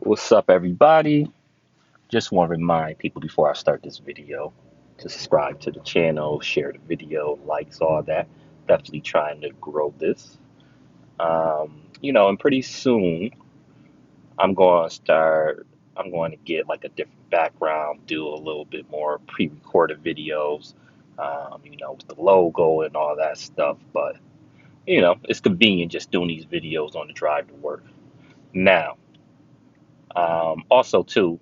What's up, everybody? Just want to remind people before I start this video to subscribe to the channel, share the video, likes, all that. Definitely trying to grow this. And pretty soon I'm going to start, I'm going to get like a different background, do a little bit more pre recorded videos, with the logo and all that stuff. But, it's convenient just doing these videos on the drive to work. Now, also, too,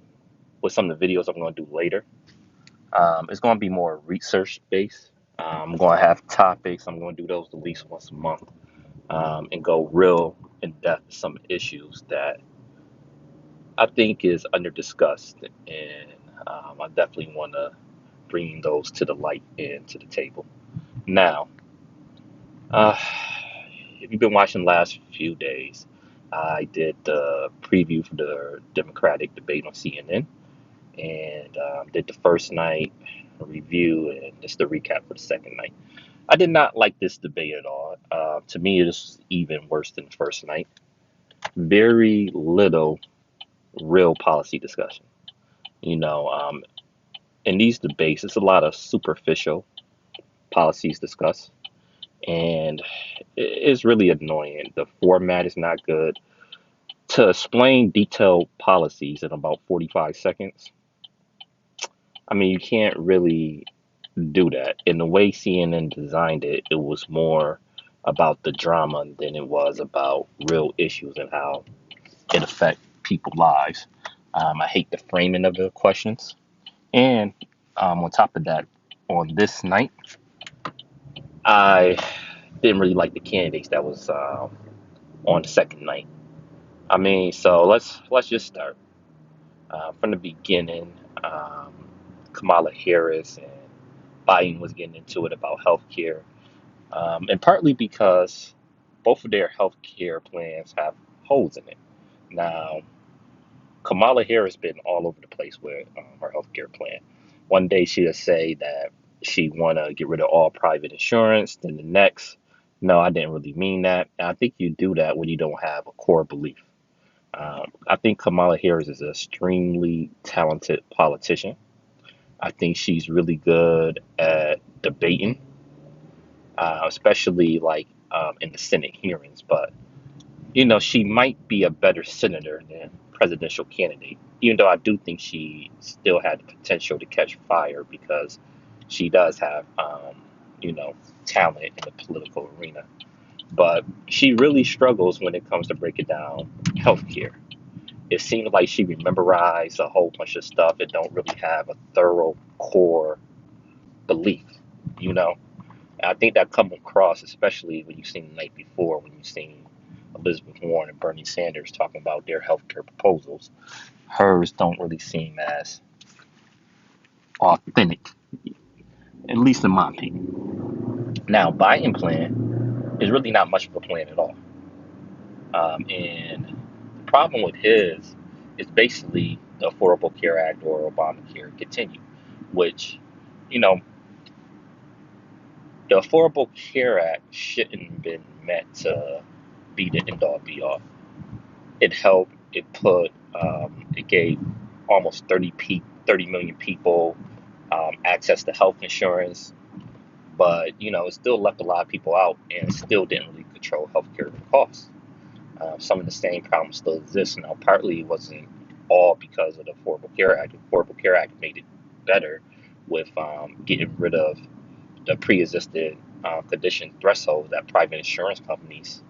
with some of the videos I'm going to do later. It's going to be more research based. I'm going to have topics. I'm going to do those at least once a month and go real in depth with some issues that I think is under discussed. And I definitely want to bring those to the light and to the table. Now, uh, if you've been watching the last few days, I did the preview for the Democratic debate on CNN and did the first night review and just the recap for the second night. I did not like this debate at all. To me, it is even worse than the first night. Very little real policy discussion. You know, um, in these debates, it's a lot of superficial policies discussed, and it's really annoying. The format is not good. To explain detailed policies in about 45 seconds, I mean, you can't really do that. In the way CNN designed it, it was more about the drama than it was about real issues and how it affect people's lives. I hate the framing of the questions. And on top of that, on this night, I didn't really like the candidates that was on the second night. I mean, so let's just start from the beginning. Um, Kamala Harris and Biden was getting into it about healthcare. And partly because both of their health care plans have holes in it. Now, Kamala Harris been all over the place with her health care plan. One day she'll say that she want to get rid of all private insurance. Then the next, no, I didn't really mean that. And I think you do that when you don't have a core belief. I think Kamala Harris is an extremely talented politician. I think she's really good at debating, especially like in the Senate hearings. But she might be a better senator than presidential candidate. Even though I do think she still had the potential to catch fire because she does have, you know, talent in the political arena. But she really struggles when it comes to breaking down healthcare. It seems like she memorized a whole bunch of stuff and don't really have a thorough core belief, you know. I think that come across, especially when you've seen the night before, when you've seen Elizabeth Warren and Bernie Sanders talking about their healthcare proposals. Hers don't really seem as authentic, at least in my opinion. Now, Biden plan is really not much of a plan at all. And the problem with his is basically the Affordable Care Act or Obamacare continue, which, you know, the Affordable Care Act shouldn't have been meant to be the end all be all. It helped. It gave almost 30 million people access to health insurance, but it still left a lot of people out and still didn't really control healthcare costs. Some of the same problems still exist now. Partly it wasn't all because of the Affordable Care Act. The Affordable Care Act made it better with getting rid of the pre-existing condition threshold that private insurance companies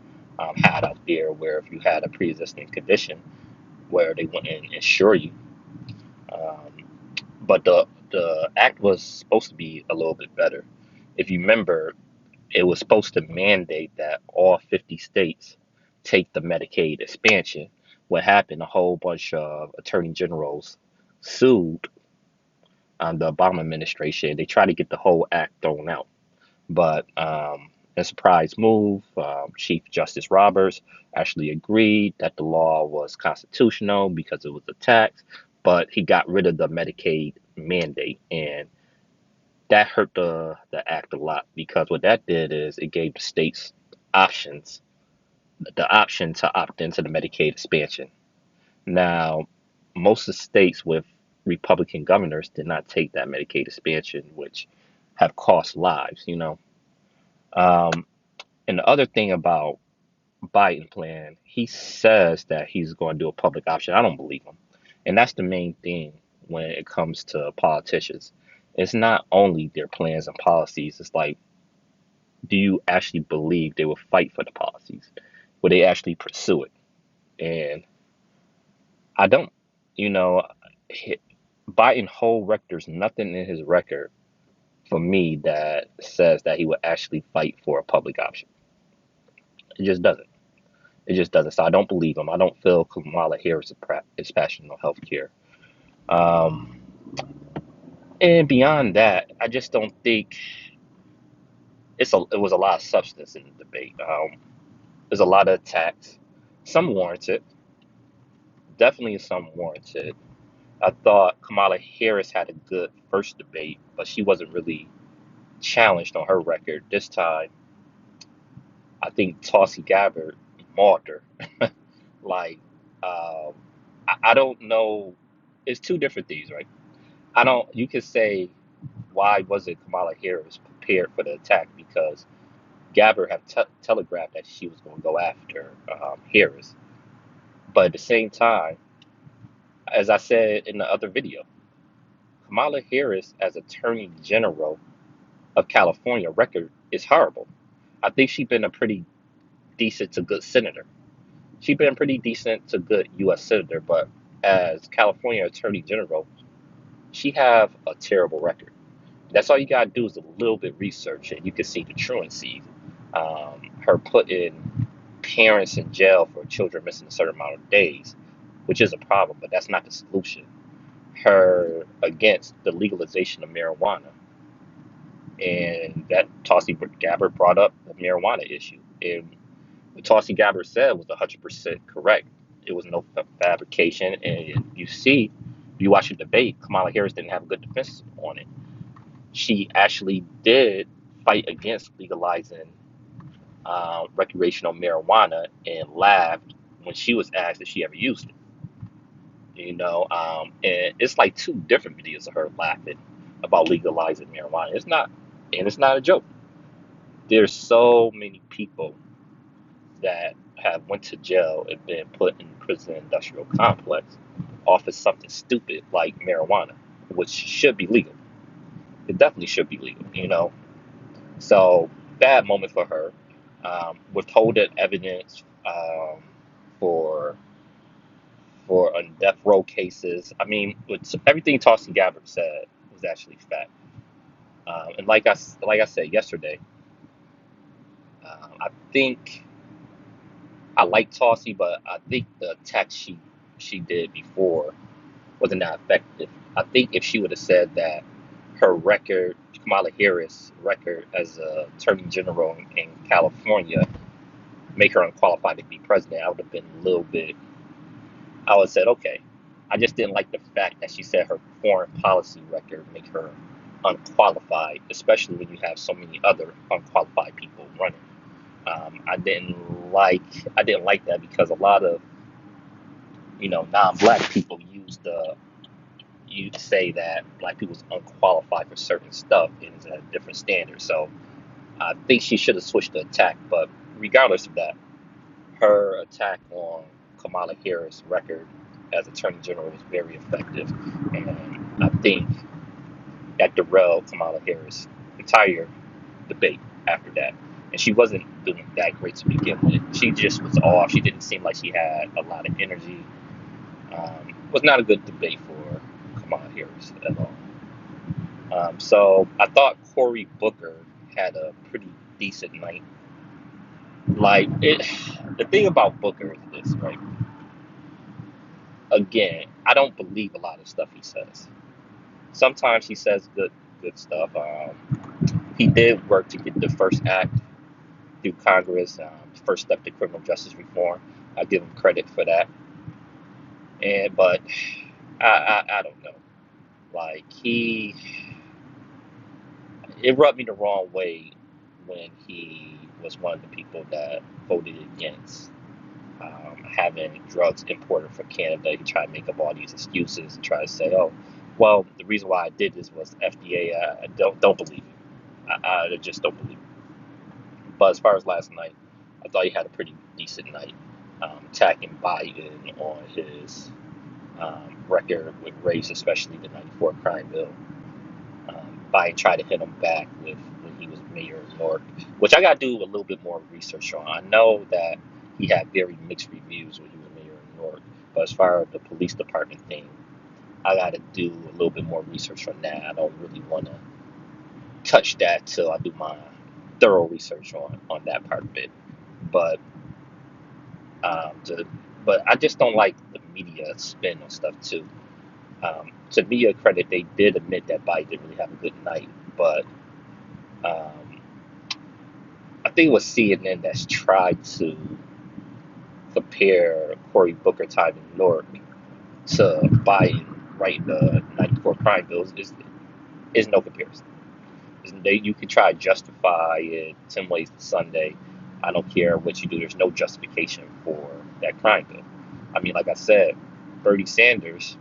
had out there, where if you had a pre-existing condition, where they wouldn't insure you. Um, but the act was supposed to be a little bit better. If you remember, it was supposed to mandate that all 50 states take the Medicaid expansion. What happened? A whole bunch of attorney generals sued the Obama administration. They tried to get the whole act thrown out. But a surprise move, Chief Justice Roberts actually agreed that the law was constitutional because it was a tax, but he got rid of the Medicaid mandate. And that hurt the act a lot because what that did is it gave the states options, the option to opt into the Medicaid expansion. Now, most of the states with Republican governors did not take that Medicaid expansion, which have cost lives. Um, and the other thing about Biden plan, he says that he's going to do a public option. I don't believe him. And that's the main thing when it comes to politicians. It's not only their plans and policies, it's like, do you actually believe they will fight for the policies? Will they actually pursue it? And I don't. You know, hi- Biden whole record, there's nothing in his record for me that says that he would actually fight for a public option. It just doesn't. It just doesn't. So I don't believe him. I don't feel Kamala Harris is passionate on healthcare. Um, and beyond that, I just don't think it was a lot of substance in the debate. There's a lot of attacks, some warranted, definitely some warranted. I thought Kamala Harris had a good first debate, but she wasn't really challenged on her record. This time, I think Tulsi Gabbard mauled her. Like, um, I don't know. It's two different things, right? I don't. You could say why wasn't Kamala Harris prepared for the attack because Gabbard had telegraphed that she was going to go after Harris, but at the same time, as I said in the other video, Kamala Harris as Attorney General of California record is horrible. I think she's been a pretty decent to good senator. She's been pretty decent to good U.S. senator, but as California Attorney General, she have a terrible record. That's all you gotta do is a little bit research, and you can see the truancy. Her putting parents in jail for children missing a certain amount of days, which is a problem, but that's not the solution. Her against the legalization of marijuana, and that Tulsi Gabbard brought up the marijuana issue, and what Tulsi Gabbard said was 100% correct. It was no fabrication, and you see, if you watch the debate, Kamala Harris didn't have a good defense on it. She actually did fight against legalizing recreational marijuana and laughed when she was asked if she ever used it. And it's like two different videos of her laughing about legalizing marijuana. It's not a joke. There's so many people that have went to jail and been put in prison industrial complex off of something stupid like marijuana, which should be legal. It definitely should be legal. So bad moment for her. Withholding evidence for death row cases. I mean, everything Tulsi Gabbard said was actually fact. And like I said yesterday, I think I like Tulsi, but I think the attack she did before wasn't that effective. I think if she would have said that her record, Kamala Harris' record as a Attorney General in California, make her unqualified to be president, I would have been a little bit. I would have said, okay. I just didn't like the fact that she said her foreign policy record make her unqualified, especially when you have so many other unqualified people running. I didn't like that because a lot of non-black people use the you say that black people's unqualified for certain stuff and is at a different standard. So I think she should have switched the attack. But regardless of that, her attack on Kamala Harris' record as Attorney General was very effective, and I think that derailed Kamala Harris' entire debate after that. And she wasn't doing that great to begin with. She just was off. She didn't seem like she had a lot of energy. Was not a good debate for Kamala Harris at all. So I thought Cory Booker had a pretty decent night. Like the thing about Booker is this, right? Again, I don't believe a lot of stuff he says. Sometimes he says good stuff. He did work to get the first act through Congress, first step to criminal justice reform. I give him credit for that. But I don't know. Like it rubbed me the wrong way when he was one of the people that voted against having drugs imported from Canada. He tried to make up all these excuses and try to say, "Oh, well, the reason why I did this was FDA." I don't believe it. I just don't believe it. But as far as last night, I thought he had a pretty decent night, attacking Biden on his record with race, especially the '94 crime bill. Biden tried to hit him back with when he was mayor of Newark, which I got to do a little bit more research on. I know that he had very mixed reviews when he was mayor of Newark, but as far as the police department thing, I got to do a little bit more research on that. I don't really want to touch that till I do my thorough research on that part of it. But to, but I just don't like the media spin on stuff too. To media credit, they did admit that Biden didn't really have a good night, but um, I think it was CNN that's tried to compare Cory Booker time in Newark to Biden writing the '94 crime bills. Is no comparison. You can try to justify it 10 ways to Sunday. I don't care what you do. There's no justification for that crime bill. I mean, like I said, Bernie Sanders,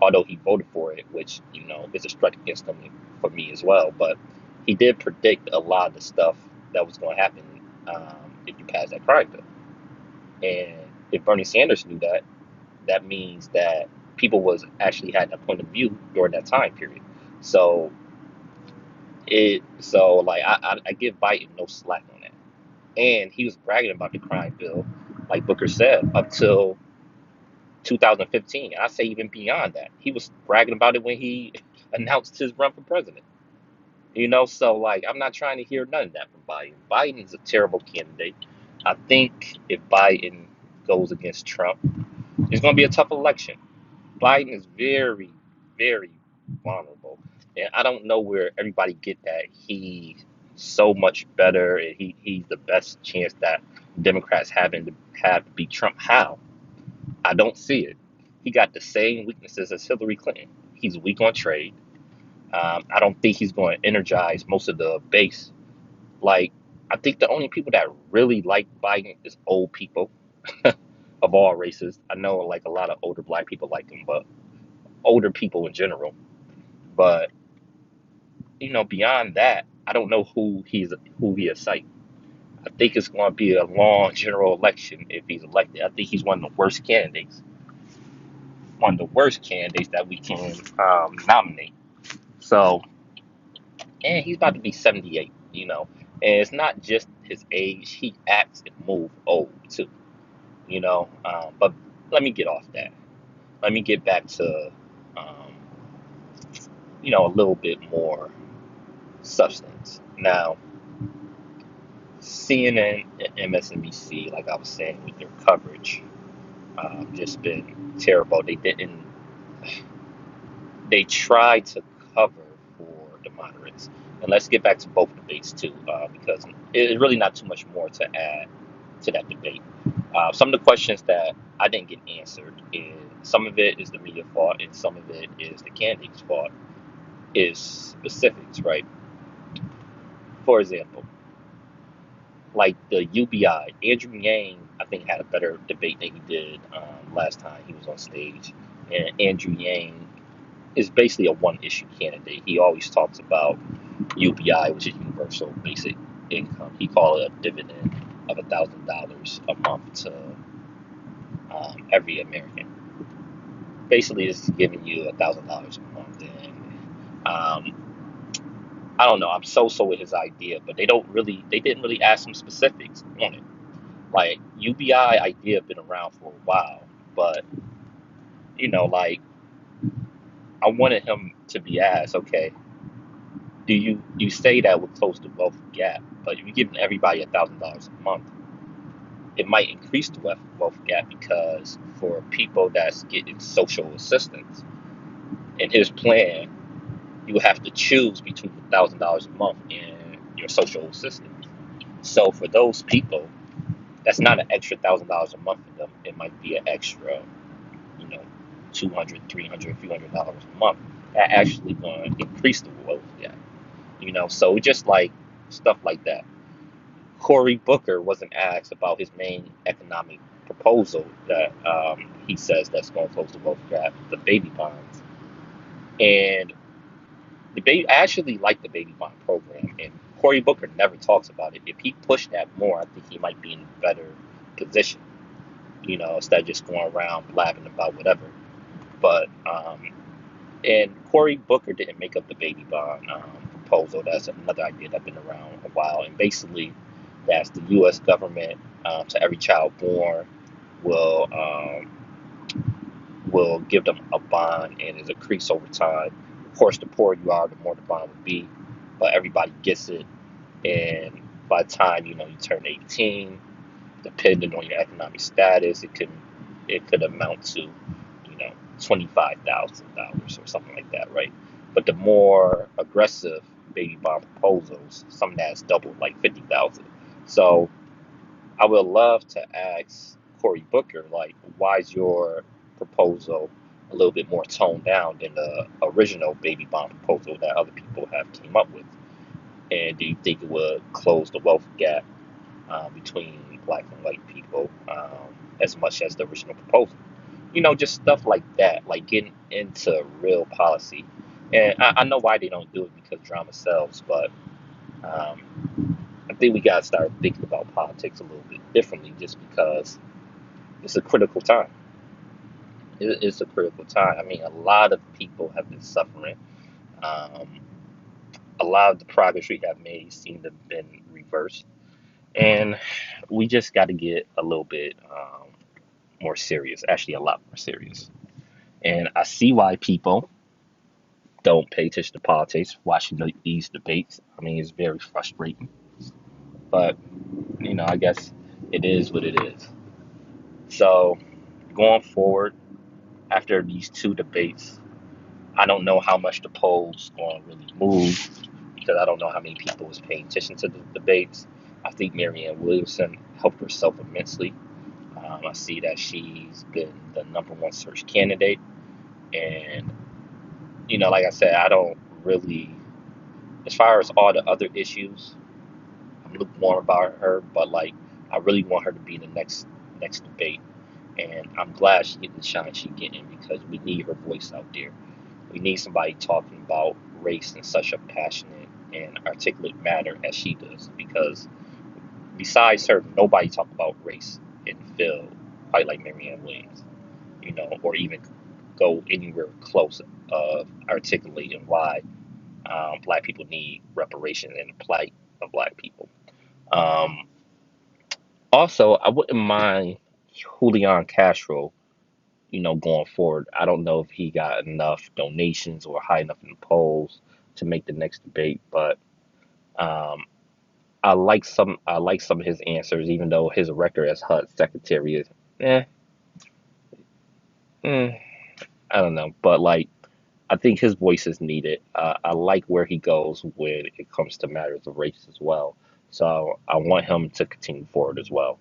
although he voted for it, which is a strike against him for me as well, but he did predict a lot of the stuff that was going to happen if you pass that crime bill. And if Bernie Sanders knew that, that means that people was actually had that point of view during that time period. So I give Biden no slack on that. And he was bragging about the crime bill, like Booker said, up till 2015. I say even beyond that. He was bragging about it when he announced his run for president. So like I'm not trying to hear none of that from Biden. Biden is a terrible candidate. I think if Biden goes against Trump, it's going to be a tough election. Biden is very, very vulnerable, and I don't know where everybody get that he's so much better and he's the best chance that Democrats have to beat Trump. How? I don't see it. He got the same weaknesses as Hillary Clinton. He's weak on trade. I don't think he's going to energize most of the base. Like, I think the only people that really like Biden is old people of all races. I know like a lot of older black people like him, but older people in general. But beyond that, I don't know who he excites. I think it's going to be a long general election if he's elected. I think he's one of the worst candidates that we can nominate. So, and he's about to be 78. And it's not just his age; he acts and moves old too. But let me get off that. Let me get back to um, a little bit more substance. Now, CNN and MSNBC, like I was saying, with their coverage, just been terrible. They tried to cover for the moderates. And let's get back to both debates too, because it's really not too much more to add to that debate. Some of the questions that I didn't get answered, is some of it is the media fault, and some of it is the candidate's fault. Is specifics, right? For example, like the UBI. Andrew Yang, I think, had a better debate than he did last time he was on stage. And Andrew Yang is basically a one-issue candidate. He always talks about UBI, which is Universal Basic Income. He called it a dividend of $1,000 a month to every American. Basically, it's giving you $1,000 a month, and I don't know. I'm so with his idea, but they didn't really ask some specifics on it. Like UBI idea been around for a while, but like I wanted him to be asked, okay, do you say that we're close to wealth gap, but if you're giving everybody $1,000 a month, it might increase the wealth gap because for people that's getting social assistance in his plan, you have to choose between $1,000 a month and your social assistance. So for those people, that's not an extra $1,000 a month for them. It might be an extra, you know, 200, 300, few $100 a month. That actually going to increase the wealth gap. So just like stuff like that. Cory Booker wasn't asked about his main economic proposal that he says that's going to close the wealth gap, the baby bonds. And I actually like the baby bond program, and Cory Booker never talks about it. If he pushed that more, I think he might be in a better position, instead of just going around blabbing about whatever. But and Cory Booker didn't make up the baby bond proposal. That's another idea that's been around a while, and basically, that's the U.S. government to every child born will give them a bond, and it increase over time. Of course, the poorer you are, the more the bond would be, but everybody gets it, and by the time you turn 18, depending on your economic status, it could amount to $25,000 or something like that, right? But the more aggressive baby bond proposals, some that's doubled, like 50,000. So I would love to ask Cory Booker, like, why is your proposal a little bit more toned down than the original baby bond proposal that other people have came up with? And do you think it would close the wealth gap between black and white people as much as the original proposal? Just stuff like that, like getting into real policy. And I know why they don't do it, because drama sells, but I think we got to start thinking about politics a little bit differently, just because it's a critical time. It's a critical time. I mean, a lot of people have been suffering. Um, a lot of the progress we have made seem to have been reversed. And we just got to get a little bit more serious, actually, a lot more serious. And I see why people don't pay attention to politics watching these debates. I mean, it's very frustrating. But, I guess it is what it is. So, going forward, after these two debates, I don't know how much the polls going to really move, because I don't know how many people was paying attention to the debates. I think Marianne Williamson helped herself immensely. I see that she's been the number one search candidate. And, like I said, I don't really, as far as all the other issues, I'm lukewarm about her, but like, I really want her to be in the next debate. And I'm glad she getting the shine she getting, because we need her voice out there. We need somebody talking about race in such a passionate and articulate manner as she does, because besides her, nobody talk about race in the field quite like Marianne Williams, or even go anywhere close of articulating why black people need reparation and the plight of black people. Um, Also, I wouldn't mind Julian Castro, going forward. I don't know if he got enough donations or high enough in the polls to make the next debate, but um, I like some of his answers, even though his record as HUD secretary is, eh, eh, I don't know. But like, I think his voice is needed. I like where he goes when it comes to matters of race as well. So I want him to continue forward as well.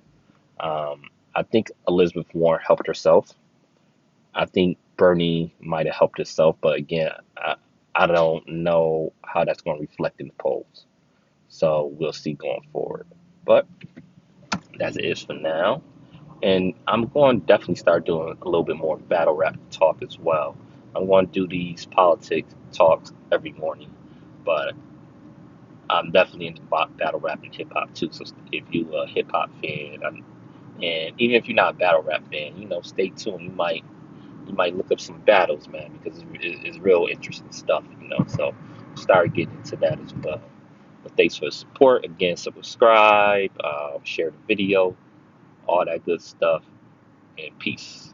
I think Elizabeth Warren helped herself. I think Bernie might have helped himself, but again, I don't know how that's going to reflect in the polls. So we'll see going forward. But that's it for now. And I'm going to definitely start doing a little bit more battle rap talk as well. I'm going to do these politics talks every morning, but I'm definitely into battle rap and hip hop too. So if you a hip hop fan, and even if you're not a battle rap fan, stay tuned. You might look up some battles, man, because it's real interesting stuff. So start getting into that as well. But thanks for the support. Again, subscribe, share the video, all that good stuff, and peace.